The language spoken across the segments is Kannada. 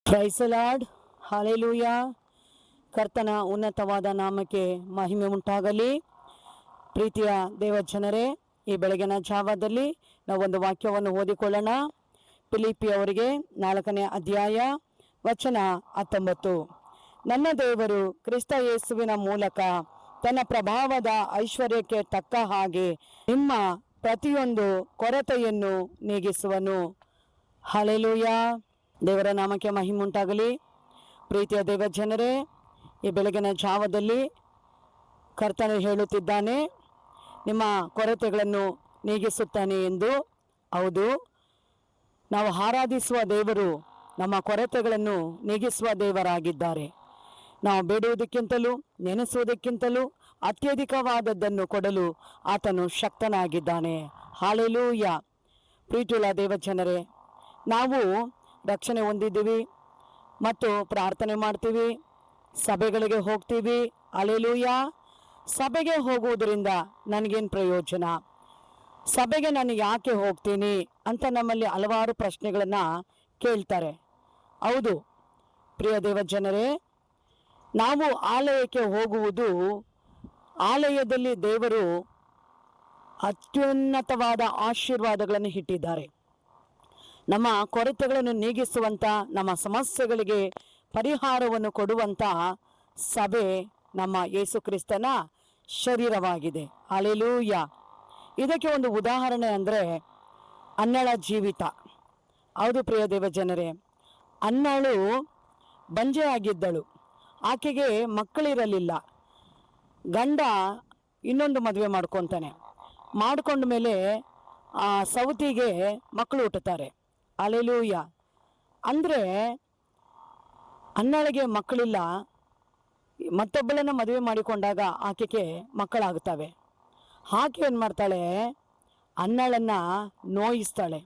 Price the lord, hallelujah. ಕರ್ತನ ಉನ್ನತವಾದ ನಾಮಕ್ಕೆ ಮಹಿಮೆ ಉಂಟಾಗಲಿ. ಪ್ರೀತಿಯ ದೇವಜನರೇ, ಈ ಬೆಳಗಿನ ಜಾವದಲ್ಲಿ ನಾವೊಂದು ವಾಕ್ಯವನ್ನು ಓದಿಕೊಳ್ಳೋಣ. ಫಿಲಿಪ್ಪಿಯವರಿಗೆ 4ನೇ ಅಧ್ಯಾಯ ವಚನ 19. ನನ್ನ ದೇವರು ಕ್ರಿಸ್ತ ಯೇಸುವಿನ ಮೂಲಕ ತನ್ನ ಪ್ರಭಾವದ ಐಶ್ವರ್ಯಕ್ಕೆ ತಕ್ಕ ಹಾಗೆ ನಿಮ್ಮ ಪ್ರತಿಯೊಂದು ಕೊರತೆಯನ್ನು ನೀಗಿಸುವನು. ಹಲ್ಲೆಲೂಯಾ. ದೇವರ ನಾಮಕ್ಕೆ ಮಹಿಮೆ ಉಂಟಾಗಲಿ. ಪ್ರೀತಿಯ ದೇವಜನರೇ, ಈ ಬೆಳಗಿನ ಜಾವದಲ್ಲಿ ಕರ್ತನು ಹೇಳುತ್ತಿದ್ದಾನೆ, ನಿಮ್ಮ ಕೊರತೆಗಳನ್ನು ನೀಗಿಸುತ್ತಾನೆ ಎಂದು. ಹೌದು, ನಾವು ಆರಾಧಿಸುವ ದೇವರು ನಮ್ಮ ಕೊರತೆಗಳನ್ನು ನೀಗಿಸುವ ದೇವರಾಗಿದ್ದಾರೆ. ನಾವು ಬೇಡುವುದಕ್ಕಿಂತಲೂ ನೆನೆಸುವುದಕ್ಕಿಂತಲೂ ಅತ್ಯಧಿಕವಾದದ್ದನ್ನು ಕೊಡಲು ಆತನು ಶಕ್ತನಾಗಿದ್ದಾನೆ. ಹಲ್ಲೆಲೂಯಾ. ಪ್ರೀತಿಯುಳ್ಳ ದೇವಜನರೇ, ನಾವು ರಕ್ಷಣೆ ಹೊಂದಿದ್ದೀವಿ ಮತ್ತು ಪ್ರಾರ್ಥನೆ ಮಾಡ್ತೀವಿ, ಸಭೆಗಳಿಗೆ ಹೋಗ್ತೀವಿ. ಹಲ್ಲೆಲೂಯಾ. ಸಭೆಗೆ ಹೋಗುವುದರಿಂದ ನನಗೇನು ಪ್ರಯೋಜನ? ಸಭೆಗೆ ನಾನು ಯಾಕೆ ಹೋಗ್ತೀನಿ ಅಂತ ನಮ್ಮಲ್ಲಿ ಹಲವಾರು ಪ್ರಶ್ನೆಗಳನ್ನು ಕೇಳ್ತಾರೆ. ಹೌದು ಪ್ರಿಯ ದೇವಜನರೇ, ನಾವು ಆಲಯಕ್ಕೆ ಹೋಗುವುದು, ಆಲಯದಲ್ಲಿ ದೇವರು ಅತ್ಯುನ್ನತವಾದ ಆಶೀರ್ವಾದಗಳನ್ನು ಇಟ್ಟಿದ್ದಾರೆ. ನಮ್ಮ ಕೊರತೆಗಳನ್ನು ನೀಗಿಸುವಂಥ, ನಮ್ಮ ಸಮಸ್ಯೆಗಳಿಗೆ ಪರಿಹಾರವನ್ನು ಕೊಡುವಂಥ ಸಭೆ ನಮ್ಮ ಯೇಸು ಕ್ರಿಸ್ತನ ಶರೀರವಾಗಿದೆ. ಹಲ್ಲೆಲೂಯಾ. ಇದಕ್ಕೆ ಒಂದು ಉದಾಹರಣೆ ಅಂದರೆ ಅನ್ನಳ ಜೀವಿತ. ಹೌದು ಪ್ರಿಯ ದೇವಜನರೇ, ಅನ್ನಳು ಬಂಜೆ ಆಗಿದ್ದಳು. ಆಕೆಗೆ ಮಕ್ಕಳಿರಲಿಲ್ಲ. ಗಂಡ ಇನ್ನೊಂದು ಮದುವೆ ಮಾಡ್ಕೊತಾನೆ. ಮಾಡ್ಕೊಂಡ ಮೇಲೆ ಆ ಸೌತಿಗೆ ಮಕ್ಕಳು ಹುಟ್ಟುತ್ತಾರೆ. ಹಲ್ಲೆಲೂಯಾ. ಅಂದರೆ ಅನ್ನಳಿಗೆ ಮಕ್ಕಳಿಲ್ಲ, ಮತ್ತೊಬ್ಬಳನ್ನು ಮದುವೆ ಮಾಡಿಕೊಂಡಾಗ ಆಕೆಗೆ ಮಕ್ಕಳಾಗುತ್ತವೆ. ಆಕೆ ಏನು ಮಾಡ್ತಾಳೆ? ಅನ್ನಳನ್ನು ನೋಯಿಸ್ತಾಳೆ,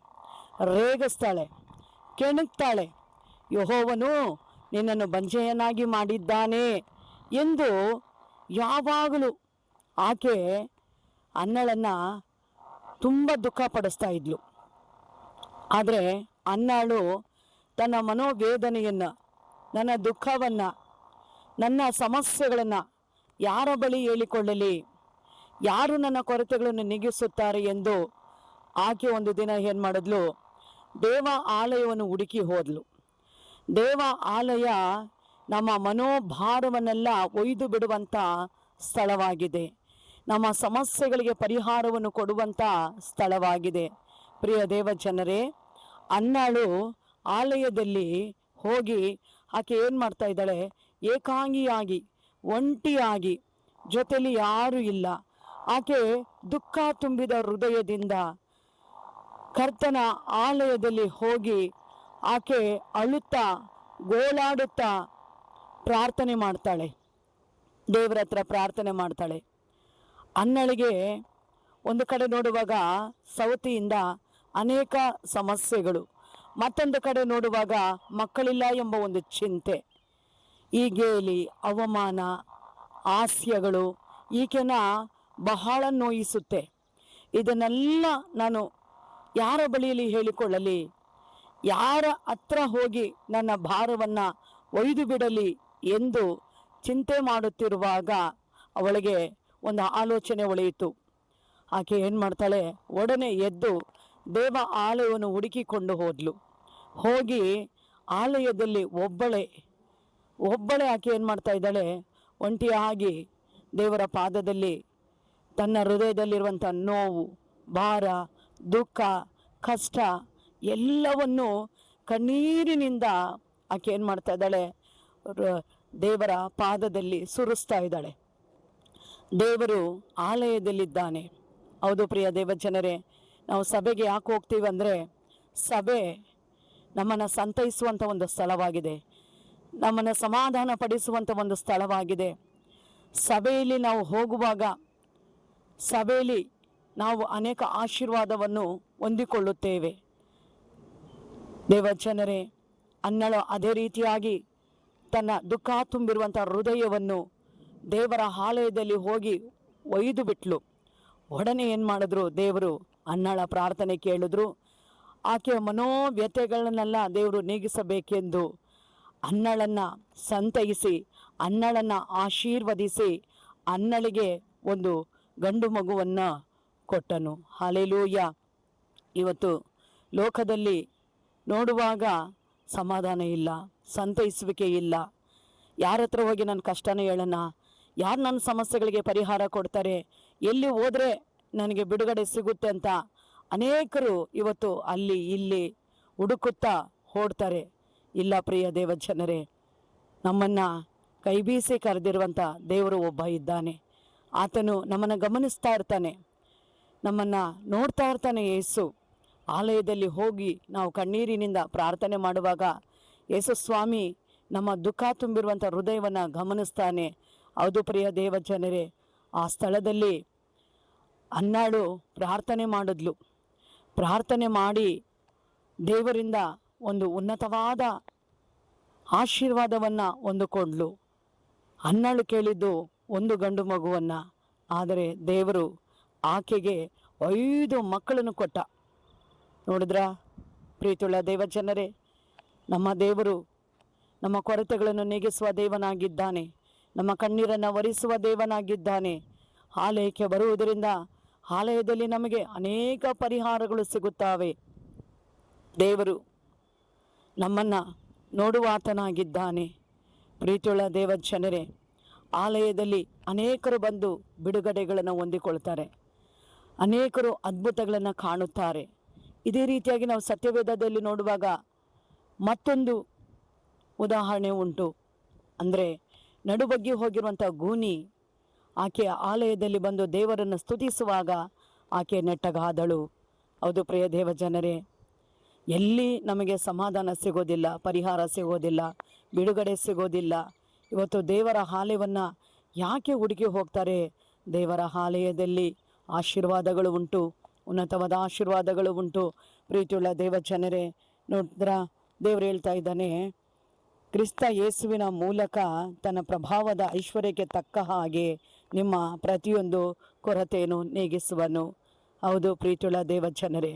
ರೇಗಿಸ್ತಾಳೆ, ಕೆಣಕ್ತಾಳೆ. ಯೆಹೋವನು ನಿನ್ನನ್ನು ಬಂಜೆಯನ್ನಾಗಿ ಮಾಡಿದ್ದಾನೆ ಎಂದು ಯಾವಾಗಲೂ ಆಕೆ ಅನ್ನಳನ್ನು ತುಂಬ ದುಃಖ ಪಡಿಸ್ತಾ ಇದ್ಲು. ಆದರೆ ಅನ್ನಳು ತನ್ನ ಮನೋವೇದನೆಯನ್ನು, ನನ್ನ ದುಃಖವನ್ನು, ನನ್ನ ಸಮಸ್ಯೆಗಳನ್ನು ಯಾರ ಬಳಿ ಹೇಳಿಕೊಳ್ಳಲಿ? ಯಾರು ನನ್ನ ಕೊರತೆಗಳನ್ನು ನೀಗಿಸುತ್ತಾರೆ ಎಂದು ಆಕೆ ಒಂದು ದಿನ ಏನು ಮಾಡಿದ್ಲು? ದೇವ ಆಲಯವನ್ನು ಹುಡುಕಿ ಹೋದ್ಲು. ದೇವ ಆಲಯ ನಮ್ಮ ಮನೋಭಾರವನ್ನೆಲ್ಲ ಒಯ್ದು ಬಿಡುವಂಥ ಸ್ಥಳವಾಗಿದೆ. ನಮ್ಮ ಸಮಸ್ಯೆಗಳಿಗೆ ಪರಿಹಾರವನ್ನು ಕೊಡುವಂಥ ಸ್ಥಳವಾಗಿದೆ. ಪ್ರಿಯ ದೇವಜನರೇ, ಅನ್ನಳು ಆಲಯದಲ್ಲಿ ಹೋಗಿ ಆಕೆ ಏನು ಮಾಡ್ತಾ ಇದ್ದಾಳೆ? ಏಕಾಂಗಿಯಾಗಿ, ಒಂಟಿಯಾಗಿ, ಜೊತೆಯಲ್ಲಿ ಯಾರೂ ಇಲ್ಲ. ಆಕೆ ದುಃಖ ತುಂಬಿದ ಹೃದಯದಿಂದ ಕರ್ತನ ಆಲಯದಲ್ಲಿ ಹೋಗಿ ಆಕೆ ಅಳುತ್ತಾ, ಗೋಳಾಡುತ್ತಾ ಪ್ರಾರ್ಥನೆ ಮಾಡ್ತಾಳೆ. ದೇವರ ಹತ್ರ ಪ್ರಾರ್ಥನೆ ಮಾಡ್ತಾಳೆ. ಅನ್ನಳಿಗೆ ಒಂದು ಕಡೆ ನೋಡುವಾಗ ಸೌತಿಯಿಂದ ಅನೇಕ ಸಮಸ್ಯೆಗಳು, ಮತ್ತೊಂದು ಕಡೆ ನೋಡುವಾಗ ಮಕ್ಕಳಿಲ್ಲ ಎಂಬ ಒಂದು ಚಿಂತೆ, ಈ ಗೇಲಿ, ಅವಮಾನ, ಹಾಸ್ಯಗಳು ಈಕೆನ ಬಹಳ ನೋಯಿಸುತ್ತೆ. ಇದನ್ನೆಲ್ಲ ನಾನು ಯಾರ ಬಳಿಯಲ್ಲಿ ಹೇಳಿಕೊಳ್ಳಲಿ? ಯಾರ ಹತ್ರ ಹೋಗಿ ನನ್ನ ಭಾರವನ್ನು ಒಯ್ದು ಬಿಡಲಿ ಎಂದು ಚಿಂತೆ ಮಾಡುತ್ತಿರುವಾಗ ಅವಳಿಗೆ ಒಂದು ಆಲೋಚನೆ ಒಳೆಯಿತು. ಆಕೆ ಏನು ಮಾಡ್ತಾಳೆ? ಒಡನೆ ಎದ್ದು ದೇವ ಆಲಯವನ್ನು ಹುಡುಕಿಕೊಂಡು ಹೋದ್ಲು. ಹೋಗಿ ಆಲಯದಲ್ಲಿ ಒಬ್ಬಳೇ ಆಕೆ ಏನು ಮಾಡ್ತಾ ಇದ್ದಾಳೆ? ಒಂಟಿಯಾಗಿ ದೇವರ ಪಾದದಲ್ಲಿ ತನ್ನ ಹೃದಯದಲ್ಲಿರುವಂಥ ನೋವು, ಭಾರ, ದುಃಖ, ಕಷ್ಟ ಎಲ್ಲವನ್ನು ಕಣ್ಣೀರಿನಿಂದ ಆಕೆ ಏನು ಮಾಡ್ತಾ ಇದ್ದಾಳೆ? ದೇವರ ಪಾದದಲ್ಲಿ ಸುರಿಸ್ತಾ ಇದ್ದಾಳೆ. ದೇವರು ಆಲಯದಲ್ಲಿದ್ದಾನೆ. ಹೌದು ಪ್ರಿಯ ದೇವಜನರೇ, ನಾವು ಸಭೆಗೆ ಯಾಕೆ ಹೋಗ್ತೀವಿ ಅಂದರೆ, ಸಭೆ ನಮ್ಮನ್ನು ಸಂತೈಸುವಂಥ ಒಂದು ಸ್ಥಳವಾಗಿದೆ, ನಮ್ಮನ್ನು ಸಮಾಧಾನ ಪಡಿಸುವಂಥ ಒಂದು ಸ್ಥಳವಾಗಿದೆ. ಸಭೆಯಲ್ಲಿ ನಾವು ಹೋಗುವಾಗ ಸಭೆಯಲ್ಲಿ ನಾವು ಅನೇಕ ಆಶೀರ್ವಾದವನ್ನು ಹೊಂದಿಕೊಳ್ಳುತ್ತೇವೆ. ದೇವಜನರೇ, ಅನ್ನಳು ಅದೇ ರೀತಿಯಾಗಿ ತನ್ನ ದುಃಖ ತುಂಬಿರುವಂಥ ಹೃದಯವನ್ನು ದೇವರ ಆಲಯದಲ್ಲಿ ಹೋಗಿ ಒಯ್ದು ಬಿಟ್ಲು. ಒಡನೆ ಏನು ಮಾಡಿದ್ರು? ದೇವರು ಅನ್ನಳ ಪ್ರಾರ್ಥನೆ ಕೇಳಿದ್ರು. ಆಕೆಯ ಮನೋವ್ಯಥೆಗಳನ್ನೆಲ್ಲ ದೇವರು ನೀಗಿಸಬೇಕೆಂದು ಅನ್ನಳನ್ನು ಸಂತೈಸಿ ಅನ್ನಳನ್ನು ಆಶೀರ್ವದಿಸಿ ಅನ್ನಳಿಗೆ ಒಂದು ಗಂಡು ಮಗುವನ್ನು ಕೊಟ್ಟನು. ಹಲ್ಲೆಲೂಯಾ. ಇವತ್ತು ಲೋಕದಲ್ಲಿ ನೋಡುವಾಗ ಸಮಾಧಾನ ಇಲ್ಲ, ಸಂತೈಸುವಿಕೆ ಇಲ್ಲ. ಯಾರ ಹತ್ರ ಹೋಗಿ ನನ್ನ ಕಷ್ಟನ ಹೇಳೋಣ, ಯಾರು ನನ್ನ ಸಮಸ್ಯೆಗಳಿಗೆ ಪರಿಹಾರ ಕೊಡ್ತಾರೆ, ಎಲ್ಲಿ ಹೋದರೆ ನನಗೆ ಬಿಡುಗಡೆ ಸಿಗುತ್ತೆ ಅಂತ ಅನೇಕರು ಇವತ್ತು ಅಲ್ಲಿ ಇಲ್ಲಿ ಹುಡುಕುತ್ತಾ ಓಡ್ತಾರೆ. ಇಲ್ಲ ಪ್ರಿಯ ದೇವಜನರೇ, ನಮ್ಮನ್ನು ಕೈ ಬೀಸಿ ಕರೆದಿರುವಂಥ ದೇವರು ಒಬ್ಬ ಇದ್ದಾನೆ. ಆತನು ನಮ್ಮನ್ನು ಗಮನಿಸ್ತಾ ಇರ್ತಾನೆ, ನಮ್ಮನ್ನು ನೋಡ್ತಾ ಇರ್ತಾನೆ. ಯೇಸು ಆಲಯದಲ್ಲಿ ಹೋಗಿ ನಾವು ಕಣ್ಣೀರಿನಿಂದ ಪ್ರಾರ್ಥನೆ ಮಾಡುವಾಗ ಯೇಸು ಸ್ವಾಮಿ ನಮ್ಮ ದುಃಖ ತುಂಬಿರುವಂಥ ಹೃದಯವನ್ನು ಗಮನಿಸ್ತಾನೆ. ಹೌದು ಪ್ರಿಯ ದೇವಜನರೇ, ಆ ಸ್ಥಳದಲ್ಲಿ ಅನ್ನಾಳು ಪ್ರಾರ್ಥನೆ ಮಾಡಿದ್ಲು. ಪ್ರಾರ್ಥನೆ ಮಾಡಿ ದೇವರಿಂದ ಒಂದು ಉನ್ನತವಾದ ಆಶೀರ್ವಾದವನ್ನು ಹೊಂದಿಕೊಂಡ್ಲು. ಅನ್ನಾಳು ಕೇಳಿದ್ದು ಒಂದು ಗಂಡು ಮಗುವನ್ನು, ಆದರೆ ದೇವರು ಆಕೆಗೆ 5 ಮಕ್ಕಳನ್ನು ಕೊಟ್ಟ. ನೋಡಿದ್ರಾ ಪ್ರೀತಿಯುಳ್ಳ ದೇವಜನರೇ, ನಮ್ಮ ದೇವರು ನಮ್ಮ ಕೊರತೆಗಳನ್ನು ನೀಗಿಸುವ ದೇವನಾಗಿದ್ದಾನೆ, ನಮ್ಮ ಕಣ್ಣೀರನ್ನು ಒರೆಸುವ ದೇವನಾಗಿದ್ದಾನೆ. ಆಲಯಕ್ಕೆ ಬರುವುದರಿಂದ ಆಲಯದಲ್ಲಿ ನಮಗೆ ಅನೇಕ ಪರಿಹಾರಗಳು ಸಿಗುತ್ತವೆ. ದೇವರು ನಮ್ಮನ್ನು ನೋಡುವ ಆತನಾಗಿದ್ದಾನೆ. ಪ್ರೀತಿಯುಳ್ಳ ದೇವಜನರೇ, ಆಲಯದಲ್ಲಿ ಅನೇಕರು ಬಂದು ಬಿಡುಗಡೆಗಳನ್ನು ಹೊಂದಿಕೊಳ್ತಾರೆ, ಅನೇಕರು ಅದ್ಭುತಗಳನ್ನು ಕಾಣುತ್ತಾರೆ. ಇದೇ ರೀತಿಯಾಗಿ ನಾವು ಸತ್ಯವೇದದಲ್ಲಿ ನೋಡುವಾಗ ಮತ್ತೊಂದು ಉದಾಹರಣೆ ಉಂಟು. ಅಂದರೆ ನಡುಬಗ್ಗಿ ಹೋಗಿರುವಂಥ ಗೂನಿ ಆಕೆ ಆಲಯದಲ್ಲಿ ಬಂದು ದೇವರನ್ನು ಸ್ತುತಿಸುವಾಗ ಆಕೆ ನೆಟ್ಟಗಾದಳು. ಹೌದು ಪ್ರಿಯ ದೇವಜನರೇ, ಎಲ್ಲಿ ನಮಗೆ ಸಮಾಧಾನ ಸಿಗೋದಿಲ್ಲ, ಪರಿಹಾರ ಸಿಗೋದಿಲ್ಲ, ಬಿಡುಗಡೆ ಸಿಗೋದಿಲ್ಲ. ಇವತ್ತು ದೇವರ ಆಲಯವನ್ನು ಯಾಕೆ ಹುಡುಕಿ ಹೋಗ್ತಾರೆ? ದೇವರ ಆಲಯದಲ್ಲಿ ಆಶೀರ್ವಾದಗಳು ಉಂಟು, ಉನ್ನತವಾದ ಆಶೀರ್ವಾದಗಳು ಉಂಟು. ಪ್ರೀತಿಯುಳ್ಳ ದೇವಜನರೇ, ನೋಡಿದ್ರ ದೇವರು ಹೇಳ್ತಾ ಇದ್ದಾನೆ, ಕ್ರಿಸ್ತ ಯೇಸುವಿನ ಮೂಲಕ ತನ್ನ ಪ್ರಭಾವದ ಐಶ್ವರ್ಯಕ್ಕೆ ತಕ್ಕ ಹಾಗೆ ನಿಮ್ಮ ಪ್ರತಿಯೊಂದು ಕೊರತೆಯನ್ನು ನೀಗಿಸುವನು. ಹೌದು ಪ್ರೀತಿಯುಳ್ಳ ದೇವಜನರೇ,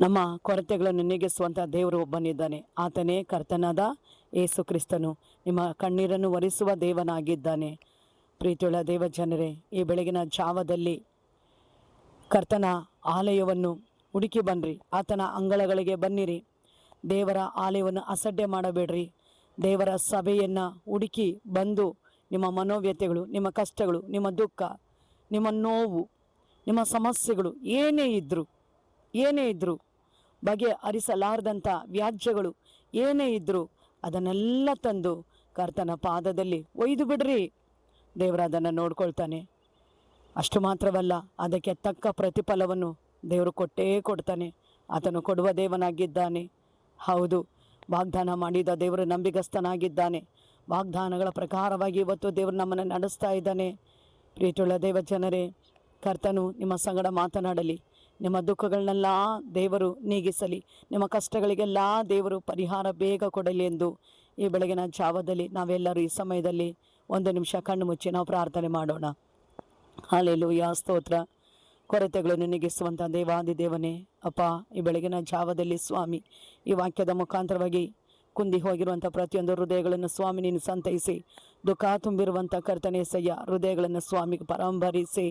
ನಮ್ಮ ಕೊರತೆಗಳನ್ನು ನೀಗಿಸುವಂಥ ದೇವರು ಒಬ್ಬನಿದ್ದಾನೆ. ಆತನೇ ಕರ್ತನಾದ ಯೇಸು ಕ್ರಿಸ್ತನು, ನಿಮ್ಮ ಕಣ್ಣೀರನ್ನು ಒರೆಸುವ ದೇವನಾಗಿದ್ದಾನೆ. ಪ್ರೀತಿಯುಳ್ಳ ದೇವಜನರೇ, ಈ ಬೆಳಗಿನ ಜಾವದಲ್ಲಿ ಕರ್ತನ ಆಲಯವನ್ನು ಹುಡುಕಿ ಬನ್ನಿರಿ, ಆತನ ಅಂಗಳಗಳಿಗೆ ಬನ್ನಿರಿ. ದೇವರ ಆಲಯವನ್ನು ಅಸಡ್ಡೆ ಮಾಡಬೇಡ್ರಿ. ದೇವರ ಸಭೆಯನ್ನು ಹುಡುಕಿ ಬಂದು ನಿಮ್ಮ ಮನೋವ್ಯತೆಗಳು, ನಿಮ್ಮ ಕಷ್ಟಗಳು, ನಿಮ್ಮ ದುಃಖ, ನಿಮ್ಮ ನೋವು, ನಿಮ್ಮ ಸಮಸ್ಯೆಗಳು ಏನೇ ಇದ್ದರೂ ಬಗೆಹರಿಸಲಾರದಂಥ ವ್ಯಾಜ್ಯಗಳು ಏನೇ ಇದ್ದರೂ ಅದನ್ನೆಲ್ಲ ತಂದು ಕರ್ತನ ಪಾದದಲ್ಲಿ ಒಯ್ದು ಬಿಡ್ರಿ. ದೇವರು ಅದನ್ನು ನೋಡ್ಕೊಳ್ತಾನೆ. ಅಷ್ಟು ಮಾತ್ರವಲ್ಲ, ಅದಕ್ಕೆ ತಕ್ಕ ಪ್ರತಿಫಲವನ್ನು ದೇವರು ಕೊಟ್ಟೇ ಕೊಡ್ತಾನೆ. ಆತನು ಕೊಡುವ ದೇವನಾಗಿದ್ದಾನೆ. ಹೌದು, ವಾಗ್ದಾನ ಮಾಡಿದ ದೇವರು ನಂಬಿಗಸ್ತನಾಗಿದ್ದಾನೆ. ವಾಗ್ದಾನಗಳ ಪ್ರಕಾರವಾಗಿ ಇವತ್ತು ದೇವರು ನಮ್ಮನ್ನು ನಡೆಸ್ತಾ ಇದ್ದಾನೆ. ಪ್ರೀತಿಯುಳ್ಳ ದೇವಜನರೇ, ಕರ್ತನು ನಿಮ್ಮ ಸಂಗಡ ಮಾತನಾಡಲಿ, ನಿಮ್ಮ ದುಃಖಗಳನ್ನೆಲ್ಲ ದೇವರು ನೀಗಿಸಲಿ, ನಿಮ್ಮ ಕಷ್ಟಗಳಿಗೆಲ್ಲ ದೇವರು ಪರಿಹಾರ ಬೇಗ ಕೊಡಲಿ ಎಂದು ಈ ಬೆಳಗಿನ ಜಾವದಲ್ಲಿ ನಾವೆಲ್ಲರೂ ಈ ಸಮಯದಲ್ಲಿ 1 ನಿಮಿಷ ಕಣ್ಣು ಮುಚ್ಚಿ ನಾವು ಪ್ರಾರ್ಥನೆ ಮಾಡೋಣ. ಹಲ್ಲೆಲೂಯಾ, ಸ್ತೋತ್ರ. ಕೊರತೆಗಳನ್ನು ನೀಗಿಸುವಂಥ ದೇವಾದಿದೇವನೇ, ಅಪ್ಪ, ಈ ಬೆಳಗಿನ ಜಾವದಲ್ಲಿ ಸ್ವಾಮಿ ಈ ವಾಕ್ಯದ ಮುಖಾಂತರವಾಗಿ ಕುಂದಿ ಹೋಗಿರುವಂಥ ಪ್ರತಿಯೊಂದು ಹೃದಯಗಳನ್ನು ಸ್ವಾಮಿ ನೀನು ಸಂತೈಸಿ, ದುಃಖ ತುಂಬಿರುವಂಥ ಕರ್ತನೇ ಸಯ್ಯ ಹೃದಯಗಳನ್ನು ಸ್ವಾಮಿಗೆ ಪರಂಬರಿಸಿ,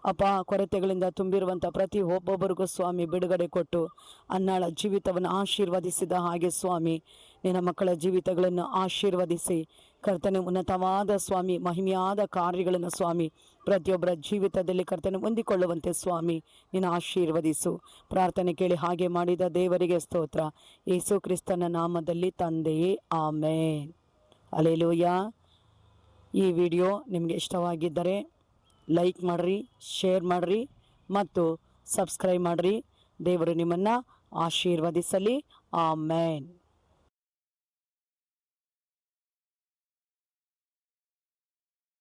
ಅಪ್ಪ, ಕೊರತೆಗಳಿಂದ ತುಂಬಿರುವಂಥ ಪ್ರತಿ ಒಬ್ಬೊಬ್ಬರಿಗೂ ಸ್ವಾಮಿ ಬಿಡುಗಡೆ ಕೊಟ್ಟು ಅನ್ನಾಳ ಜೀವಿತವನ್ನು ಆಶೀರ್ವದಿಸಿದ ಹಾಗೆ ಸ್ವಾಮಿ ನಿನ್ನ ಮಕ್ಕಳ ಜೀವಿತಗಳನ್ನು ಆಶೀರ್ವದಿಸಿ ಕರ್ತನೆ ಉನ್ನತವಾದ ಸ್ವಾಮಿ ಮಹಿಮೆಯಾದ ಕಾರ್ಯಗಳನ್ನು ಸ್ವಾಮಿ ಪ್ರತಿಯೊಬ್ಬರ ಜೀವಿತದಲ್ಲಿ ಕರ್ತನೆ ಹೊಂದಿಕೊಳ್ಳುವಂತೆ ಸ್ವಾಮಿ ನೀನು ಆಶೀರ್ವದಿಸು. ಪ್ರಾರ್ಥನೆ ಕೇಳಿ ಹಾಗೆ ಮಾಡಿದ ದೇವರಿಗೆ ಸ್ತೋತ್ರ. ಯೇಸು ಕ್ರಿಸ್ತನ ನಾಮದಲ್ಲಿ ತಂದೆಯೇ, ಆಮೇನ್. ಹಲ್ಲೆಲೂಯಾ. ಈ ವಿಡಿಯೋ ನಿಮಗೆ ಇಷ್ಟವಾಗಿದ್ದರೆ ಲೈಕ್ ಮಾಡಿರಿ, ಶೇರ್ ಮಾಡಿರಿ ಮತ್ತು ಸಬ್ಸ್ಕ್ರೈಬ್ ಮಾಡಿರಿ. ದೇವರು ನಿಮ್ಮನ್ನು ಆಶೀರ್ವದಿಸಲಿ. ಆಮೇನ್.